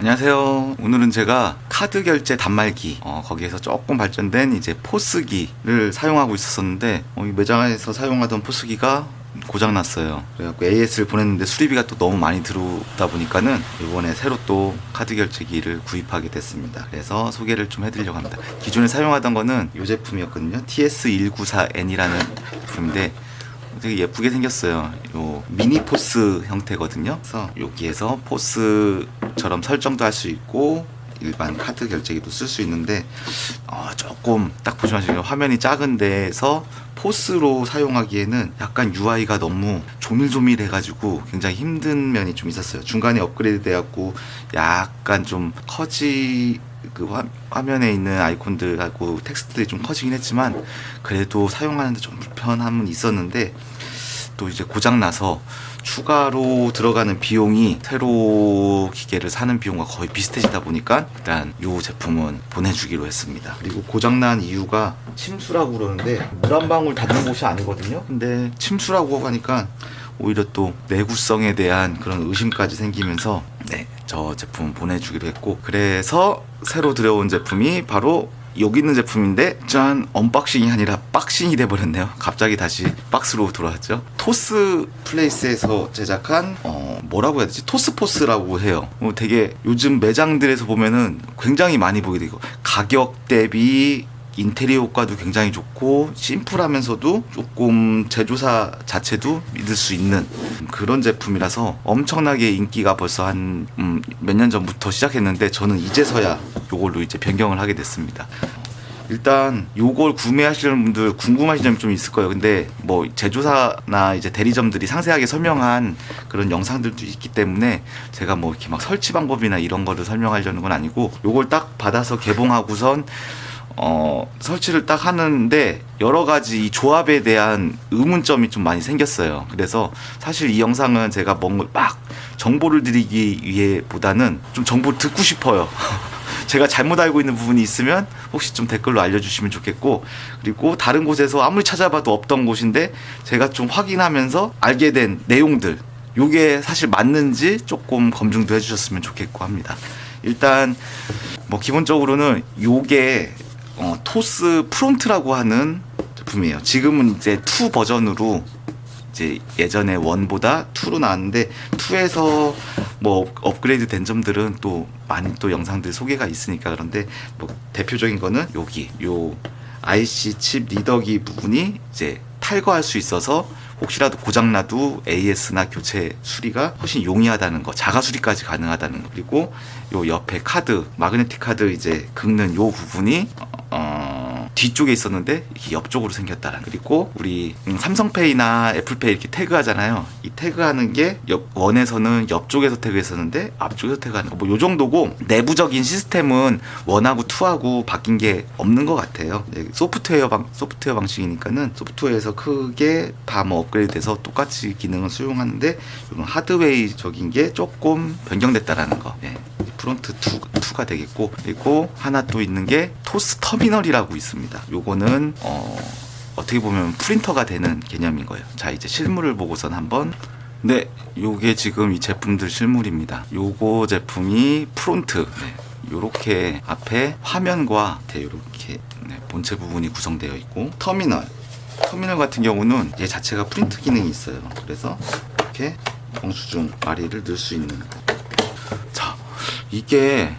안녕하세요. 오늘은 제가 카드 결제 단말기 거기에서 조금 발전된 이제 포스기를 사용하고 있었는데 이 매장에서 사용하던 포스기가 고장났어요. 그래갖고 AS를 보냈는데 수리비가 또 너무 많이 들어오다 보니까는 이번에 새로 또 카드 결제기를 구입하게 됐습니다. 그래서 소개를 좀 해드리려고 합니다. 기존에 사용하던 거는 이 제품이었거든요. TS194N이라는 제품인데 되게 예쁘게 생겼어요. 요 미니 포스 형태거든요. 그래서 여기에서 포스처럼 설정도 할 수 있고 일반 카드 결제기도 쓸 수 있는데 조금 딱 보시면 아시죠? 화면이 작은 데에서 포스로 사용하기에는 약간 UI가 너무 조밀조밀해가지고 굉장히 힘든 면이 좀 있었어요. 중간에 업그레이드 돼갖고 약간 좀 화면에 있는 아이콘들하고 텍스트들이 좀 커지긴 했지만 그래도 사용하는데 좀 불편함은 있었는데 또 이제 고장나서 추가로 들어가는 비용이 새로 기계를 사는 비용과 거의 비슷해지다 보니까 일단 이 제품은 보내주기로 했습니다. 그리고 고장난 이유가 침수라고 그러는데 물 한 방울 닿는 곳이 아니거든요. 근데 침수라고 하니까 오히려 또 내구성에 대한 그런 의심까지 생기면서 저 제품 보내주기로 했고, 그래서 새로 들여온 제품이 바로 여기 있는 제품인데 짠! 언박싱이 아니라 박싱이 돼버렸네요. 갑자기 다시 박스로 돌아왔죠. 토스 플레이스에서 제작한 뭐라고 해야 되지? 토스포스라고 해요. 되게 요즘 매장들에서 보면은 굉장히 많이 보게 되고 가격 대비 인테리어 효과도 굉장히 좋고 심플하면서도 조금 제조사 자체도 믿을 수 있는 그런 제품이라서 엄청나게 인기가 벌써 한 몇 년 전부터 시작했는데 저는 이제서야 요걸로 이제 변경을 하게 됐습니다. 일단 요걸 구매하시는 분들 궁금하신 점이 좀 있을 거예요. 근데 뭐 제조사나 이제 대리점들이 상세하게 설명한 그런 영상들도 있기 때문에 제가 뭐 이렇게 막 설치 방법이나 이런 거를 설명하려는 건 아니고 요걸 딱 받아서 개봉하고선 설치를 딱 하는데 여러 가지 이 조합에 대한 의문점이 좀 많이 생겼어요. 그래서 사실 이 영상은 제가 뭔가 막 정보를 드리기 위해 보다는 좀 정보를 듣고 싶어요. 제가 잘못 알고 있는 부분이 있으면 혹시 좀 댓글로 알려주시면 좋겠고, 그리고 다른 곳에서 아무리 찾아봐도 없던 곳인데 제가 좀 확인하면서 알게 된 내용들, 요게 사실 맞는지 조금 검증도 해주셨으면 좋겠고 합니다. 일단 뭐 기본적으로는 요게 토스 프론트라고 하는 제품이에요. 지금은 이제 2 버전으로 이제 예전에 1보다 2로 나왔는데 2에서 뭐 업그레이드 된 점들은 또 많이 또 영상들 소개가 있으니까. 그런데 뭐 대표적인 거는 여기 요 IC 칩 리더기 부분이 이제 탈거할 수 있어서 혹시라도 고장나도 AS나 교체 수리가 훨씬 용이하다는 거, 자가 수리까지 가능하다는 거, 그리고 요 옆에 카드, 마그네틱 카드 이제 긁는 요 부분이 뒤쪽에 있었는데 이렇게 옆쪽으로 생겼다라는. 그리고 우리 삼성페이나 애플페이 이렇게 태그하잖아요. 이 태그하는 게 원에서는 옆쪽에서 태그했었는데 앞쪽에서 태그하는 거, 뭐 요 정도고 내부적인 시스템은 1하고 2하고 바뀐 게 없는 것 같아요. 소프트웨어 방식이니까는 소프트웨어에서 크게 다 뭐 업그레이드돼서 똑같이 기능을 수용하는데 이런 하드웨어적인 게 조금 변경됐다라는 거. 프론트 2가 되겠고, 그리고 하나 또 있는 게 토스 터미널이라고 있습니다. 요거는 어떻게 보면 프린터가 되는 개념인 거예요. 자, 이제 실물을 보고선 한번. 요게 지금 이 제품들 실물입니다. 요거 제품이 프론트. 요렇게 앞에 화면과 요렇게 본체 부분이 구성되어 있고, 터미널 같은 경우는 얘 자체가 프린트 기능이 있어요. 그래서 이렇게 영수증 마리를 넣을 수 있는 거. 자, 이게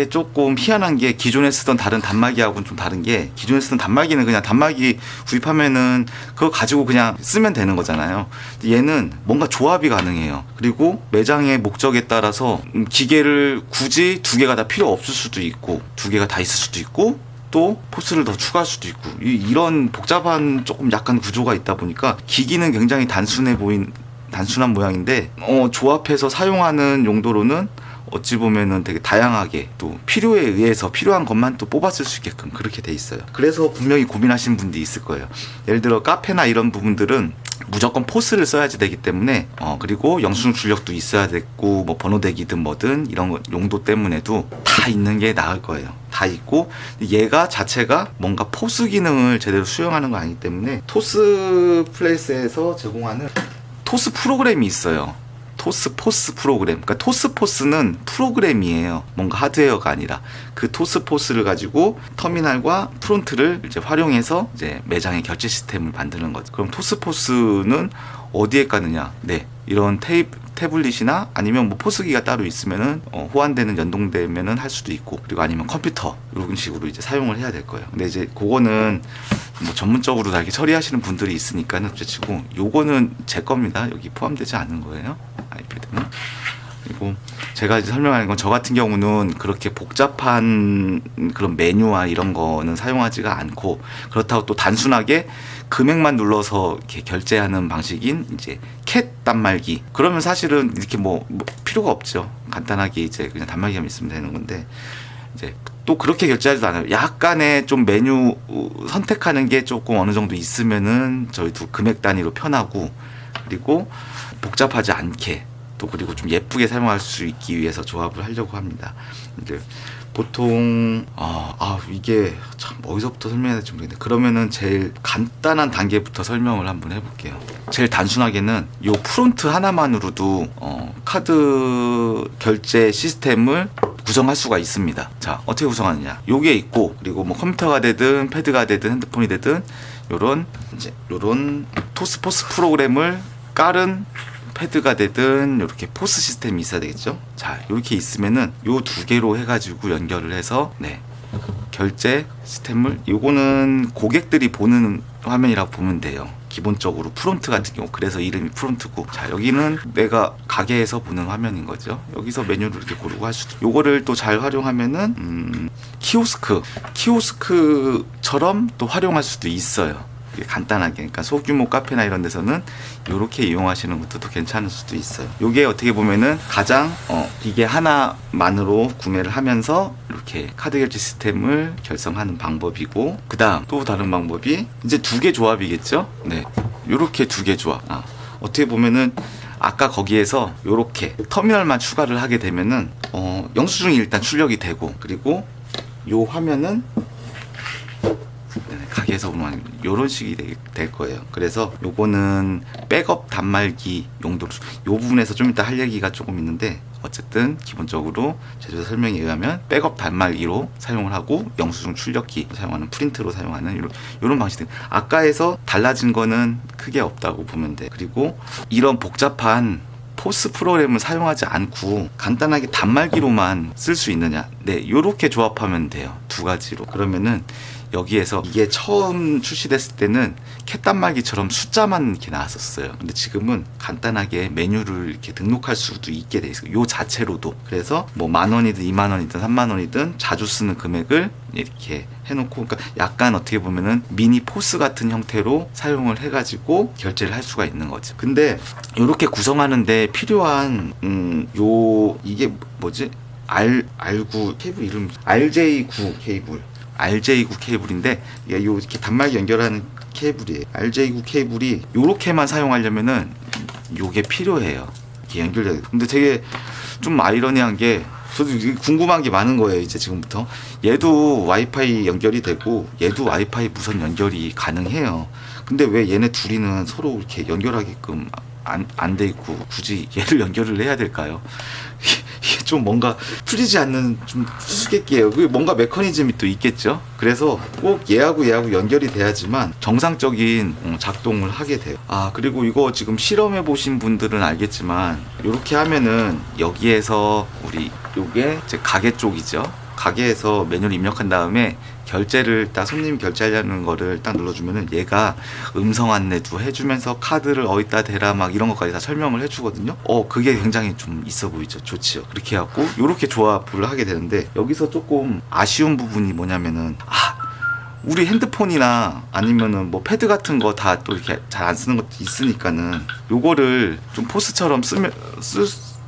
조금 희한한 게 기존에 쓰던 다른 단말기하고는 좀 다른 게, 기존에 쓰던 단말기는 그냥 단말기 구입하면은 그거 가지고 그냥 쓰면 되는 거잖아요. 얘는 뭔가 조합이 가능해요. 그리고 매장의 목적에 따라서 기계를 굳이 2개가 다 필요 없을 수도 있고 2개가 다 있을 수도 있고 또 포스를 더 추가할 수도 있고, 이런 복잡한 조금 약간 구조가 있다 보니까 기기는 굉장히 단순한 모양인데 조합해서 사용하는 용도로는 어찌 보면은 되게 다양하게 또 필요에 의해서 필요한 것만 또 뽑았을 수 있게끔 그렇게 돼 있어요. 그래서 분명히 고민하시는 분들이 있을 거예요. 예를 들어 카페나 이런 부분들은 무조건 포스를 써야지 되기 때문에 그리고 영수증 출력도 있어야 됐고 뭐 번호대기든 뭐든 이런 거 용도 때문에도 다 있는 게 나을 거예요. 다 있고, 얘가 자체가 뭔가 포스 기능을 제대로 수용하는 거 아니기 때문에 토스 플레이스에서 제공하는 토스 프로그램이 있어요. 토스포스 프로그램. 그러니까 토스포스는 프로그램이에요. 뭔가 하드웨어가 아니라 그 토스포스를 가지고 터미널과 프론트를 이제 활용해서 이제 매장의 결제 시스템을 만드는 거죠. 그럼 토스포스는 어디에 까느냐? 네, 이런 태블릿이나 아니면 뭐 포스기가 따로 있으면은 호환되는 연동되면은 할 수도 있고, 그리고 아니면 컴퓨터 이런 식으로 이제 사용을 해야 될 거예요. 근데 이제 그거는 뭐 전문적으로 다 이렇게 처리하시는 분들이 있으니까는 그렇지고, 요거는 제 겁니다. 여기 포함되지 않은 거예요. 아이패드는. 그리고 제가 이제 설명하는 건, 저 같은 경우는 그렇게 복잡한 그런 메뉴와 이런 거는 사용하지가 않고, 그렇다고 또 단순하게 금액만 눌러서 이렇게 결제하는 방식인 이제 캣 단말기, 그러면 사실은 이렇게 뭐 필요가 없죠. 간단하게 이제 그냥 단말기만 있으면 되는 건데, 이제 또 그렇게 결제하지도 않아요. 약간의 좀 메뉴 선택하는 게 조금 어느 정도 있으면은 저희도 금액 단위로 편하고, 그리고 복잡하지 않게, 또 그리고 좀 예쁘게 사용할 수 있기 위해서 조합을 하려고 합니다. 이제 보통 이게 참 어디서부터 설명해야 될지 모르겠는데, 그러면은 제일 간단한 단계부터 설명을 한번 해볼게요. 제일 단순하게는 요 프론트 하나만으로도 카드 결제 시스템을 구성할 수가 있습니다. 자, 어떻게 구성하느냐? 요게 있고, 그리고 뭐 컴퓨터가 되든 패드가 되든 핸드폰이 되든 요런 토스포스 프로그램을 깔은 패드가 되든 이렇게 포스 시스템이 있어야 되겠죠. 자, 이렇게 있으면은 요 두 개로 해가지고 연결을 해서 결제 시스템을, 요거는 고객들이 보는 화면이라고 보면 돼요. 기본적으로 프론트 같은 경우, 그래서 이름이 프론트고, 자, 여기는 내가 가게에서 보는 화면인 거죠. 여기서 메뉴를 이렇게 고르고 할 수도, 요거를 또 잘 활용하면은 키오스크처럼 또 활용할 수도 있어요. 간단하게. 그러니까 소규모 카페나 이런 데서는 이렇게 이용하시는 것도 또 괜찮을 수도 있어요. 요게 어떻게 보면은 가장 기계 하나만으로 구매를 하면서 이렇게 카드 결제 시스템을 결성하는 방법이고, 그 다음 또 다른 방법이 이제 두 개 조합이겠죠. 네, 요렇게 두 개 조합. 어떻게 보면은 아까 거기에서 요렇게 터미널만 추가를 하게 되면은 영수증이 일단 출력이 되고, 그리고 요 화면은 가게에서 보면 이런 식이 될 거예요. 그래서 요거는 백업 단말기 용도로, 요 부분에서 좀 이따 할 얘기가 조금 있는데, 어쨌든 기본적으로 제조사 설명에 의하면 백업 단말기로 사용을 하고, 영수증 출력기 사용하는, 프린트로 사용하는 이런 방식들. 아까에서 달라진 거는 크게 없다고 보면 돼. 그리고 이런 복잡한 포스 프로그램을 사용하지 않고 간단하게 단말기로만 쓸 수 있느냐? 네, 요렇게 조합하면 돼요. 두 가지로. 그러면은 여기에서 이게 처음 출시됐을 때는 캣단말기처럼 숫자만 이렇게 나왔었어요. 근데 지금은 간단하게 메뉴를 이렇게 등록할 수도 있게 돼 있어요. 요 자체로도. 그래서 뭐 10,000원이든 20,000원이든 30,000원이든 자주 쓰는 금액을 이렇게 해놓고, 그러니까 약간 어떻게 보면은 미니 포스 같은 형태로 사용을 해가지고 결제를 할 수가 있는 거죠. 근데 이렇게 구성하는데 필요한 이게 뭐지? R9 케이블 이름, RJ9 케이블. RJ9 케이블인데, 요 이렇게 단말기 연결하는 케이블이에요. RJ9 케이블이 요렇게만 사용하려면은 요게 필요해요. 이렇게 연결돼요. 근데 되게 좀 아이러니한 게, 저도 궁금한 게 많은 거예요. 이제 지금부터 얘도 와이파이 연결이 되고 얘도 와이파이 무선 연결이 가능해요. 근데 왜 얘네 둘이는 서로 이렇게 연결하게끔 안 돼 있고 굳이 얘를 연결을 해야 될까요? 이게 좀 뭔가 풀리지 않는 좀 수수께끼예요. 그게 뭔가 메커니즘이 또 있겠죠. 그래서 꼭 얘하고 연결이 돼야지만 정상적인 작동을 하게 돼요. 그리고 이거 지금 실험해 보신 분들은 알겠지만, 이렇게 하면은 여기에서 우리 요게 이제 가게 쪽이죠. 가게에서 메뉴를 입력한 다음에 결제를 딱, 손님 결제하려는 거를 딱 눌러주면은 얘가 음성 안내도 해주면서 카드를 어디다 대라 막 이런 것까지 다 설명을 해주거든요. 그게 굉장히 좀 있어 보이죠. 좋지요. 그렇게 해갖고 요렇게 조합을 하게 되는데, 여기서 조금 아쉬운 부분이 뭐냐면은, 우리 핸드폰이나 아니면은 뭐 패드 같은 거 다 또 이렇게 잘 안 쓰는 것도 있으니까는 요거를 좀 포스처럼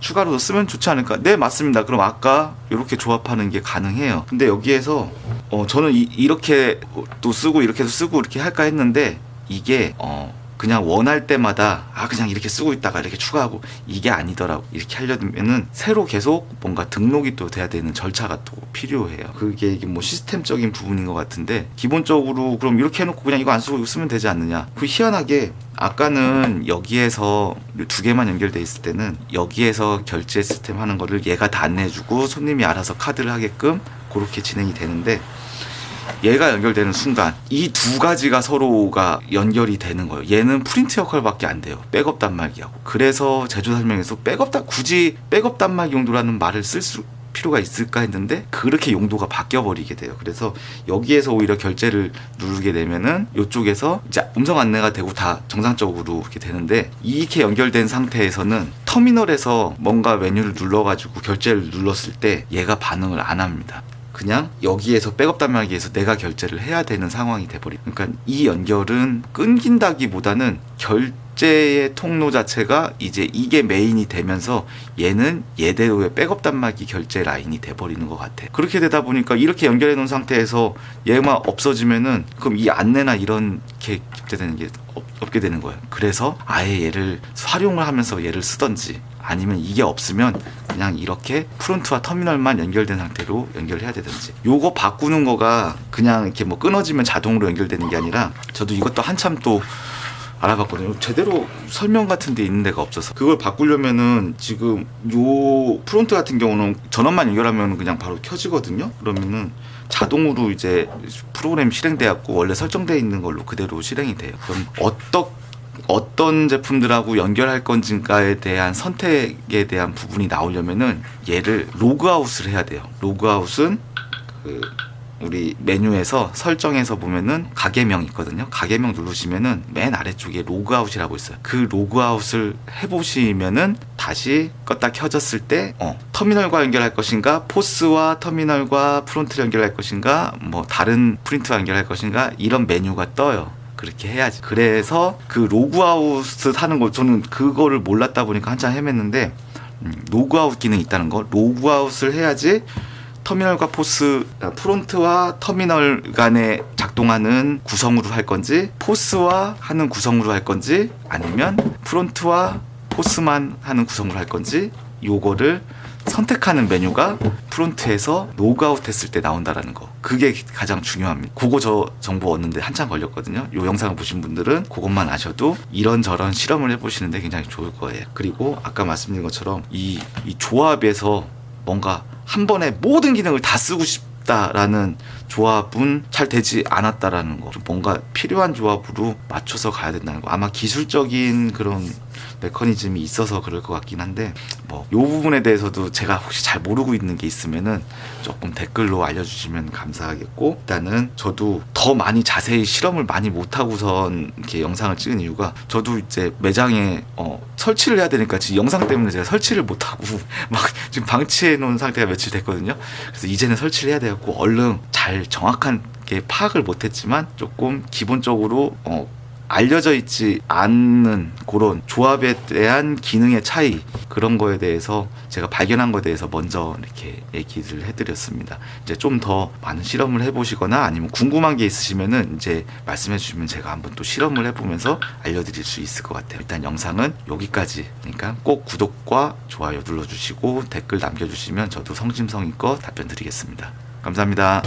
추가로 쓰면 좋지 않을까? 네, 맞습니다. 그럼 아까 이렇게 조합하는 게 가능해요. 근데 여기에서 저는 이렇게 또 쓰고 이렇게도 쓰고 이렇게 할까 했는데, 이게 그냥 원할 때마다 그냥 이렇게 쓰고 있다가 이렇게 추가하고 이게 아니더라고. 이렇게 하려면은 새로 계속 뭔가 등록이 또 돼야 되는 절차가 또 필요해요. 그게 이게 뭐 시스템적인 부분인 것 같은데, 기본적으로 그럼 이렇게 해놓고 그냥 이거 안 쓰고 이거 쓰면 되지 않느냐. 그 희한하게 아까는 여기에서 두 개만 연결돼 있을 때는 여기에서 결제 시스템 하는 거를 얘가 다 안내해주고 손님이 알아서 카드를 하게끔 그렇게 진행이 되는데, 얘가 연결되는 순간 이 두 가지가 서로가 연결이 되는 거예요. 얘는 프린트 역할밖에 안 돼요. 백업 단말기하고. 그래서 제조 설명에서 굳이 백업 단말기 용도라는 말을 쓸 필요가 있을까 했는데 그렇게 용도가 바뀌어 버리게 돼요. 그래서 여기에서 오히려 결제를 누르게 되면은 이쪽에서 이제 음성 안내가 되고 다 정상적으로 이렇게 되는데, 이렇게 연결된 상태에서는 터미널에서 뭔가 메뉴를 눌러가지고 결제를 눌렀을 때 얘가 반응을 안 합니다. 그냥 여기에서 백업 단말기에서 내가 결제를 해야 되는 상황이 돼버려. 그러니까 이 연결은 끊긴다기보다는 결제의 통로 자체가 이제 이게 메인이 되면서 얘는 얘대로의 백업 단말기 결제 라인이 돼버리는 것 같아. 그렇게 되다 보니까 이렇게 연결해 놓은 상태에서 얘만 없어지면은 그럼 이 안내나 이런 게 결제되는 게 없게 되는 거예요. 그래서 아예 얘를 활용을 하면서 얘를 쓰던지, 아니면 이게 없으면 그냥 이렇게 프론트와 터미널만 연결된 상태로 연결해야 되든지. 요거 바꾸는 거가 그냥 이렇게 뭐 끊어지면 자동으로 연결되는 게 아니라, 저도 이것도 한참 또 알아봤거든요. 제대로 설명 같은 데 있는 데가 없어서. 그걸 바꾸려면은 지금 요 프론트 같은 경우는 전원만 연결하면 그냥 바로 켜지거든요. 그러면은 자동으로 이제 프로그램 실행돼갖고 원래 설정되어 있는 걸로 그대로 실행이 돼요. 그럼 어떤 제품들하고 연결할 건지에 대한 선택에 대한 부분이 나오려면은 얘를 로그아웃을 해야 돼요. 로그아웃은 우리 메뉴에서 설정에서 보면은 가게명 있거든요. 가게명 누르시면은 맨 아래쪽에 로그아웃이라고 있어요. 그 로그아웃을 해보시면은 다시 껐다 켜졌을 때 터미널과 연결할 것인가, 포스와 터미널과 프론트를 연결할 것인가, 뭐 다른 프린트와 연결할 것인가, 이런 메뉴가 떠요. 그렇게 해야지. 그래서 그 로그아웃을 하는 거, 저는 그거를 몰랐다 보니까 한참 헤맸는데, 로그아웃 기능이 있다는 거. 로그아웃을 해야지 터미널과 포스, 프론트와 터미널 간에 작동하는 구성으로 할 건지, 포스와 하는 구성으로 할 건지, 아니면 프론트와 포스만 하는 구성으로 할 건지, 요거를 선택하는 메뉴가 프론트에서 로그아웃 했을 때 나온다라는 거. 그게 가장 중요합니다. 그거 저 정보 얻는데 한참 걸렸거든요. 요 영상을 보신 분들은 그것만 아셔도 이런저런 실험을 해보시는데 굉장히 좋을 거예요. 그리고 아까 말씀드린 것처럼 이 조합에서 뭔가 한 번에 모든 기능을 다 쓰고 싶다라는 조합은 잘 되지 않았다라는 거. 좀 뭔가 필요한 조합으로 맞춰서 가야 된다는 거. 아마 기술적인 그런 메커니즘이 있어서 그럴 것 같긴 한데, 뭐 이 부분에 대해서도 제가 혹시 잘 모르고 있는 게 있으면은 조금 댓글로 알려주시면 감사하겠고, 일단은 저도 더 많이 자세히 실험을 많이 못하고선 이렇게 영상을 찍은 이유가, 저도 이제 매장에 설치를 해야 되니까 지금 영상 때문에 제가 설치를 못하고 막 지금 방치해 놓은 상태가 며칠 됐거든요. 그래서 이제는 설치를 해야 돼갖고 얼른 잘 정확하게 파악을 못했지만 조금 기본적으로 알려져 있지 않는 그런 조합에 대한 기능의 차이, 그런 거에 대해서 제가 발견한 거에 대해서 먼저 이렇게 얘기를 해드렸습니다. 이제 좀 더 많은 실험을 해보시거나 아니면 궁금한 게 있으시면은 이제 말씀해 주시면 제가 한번 또 실험을 해보면서 알려드릴 수 있을 것 같아요. 일단 영상은 여기까지. 그러니까 꼭 구독과 좋아요 눌러주시고 댓글 남겨주시면 저도 성심성의껏 답변 드리겠습니다. 감사합니다.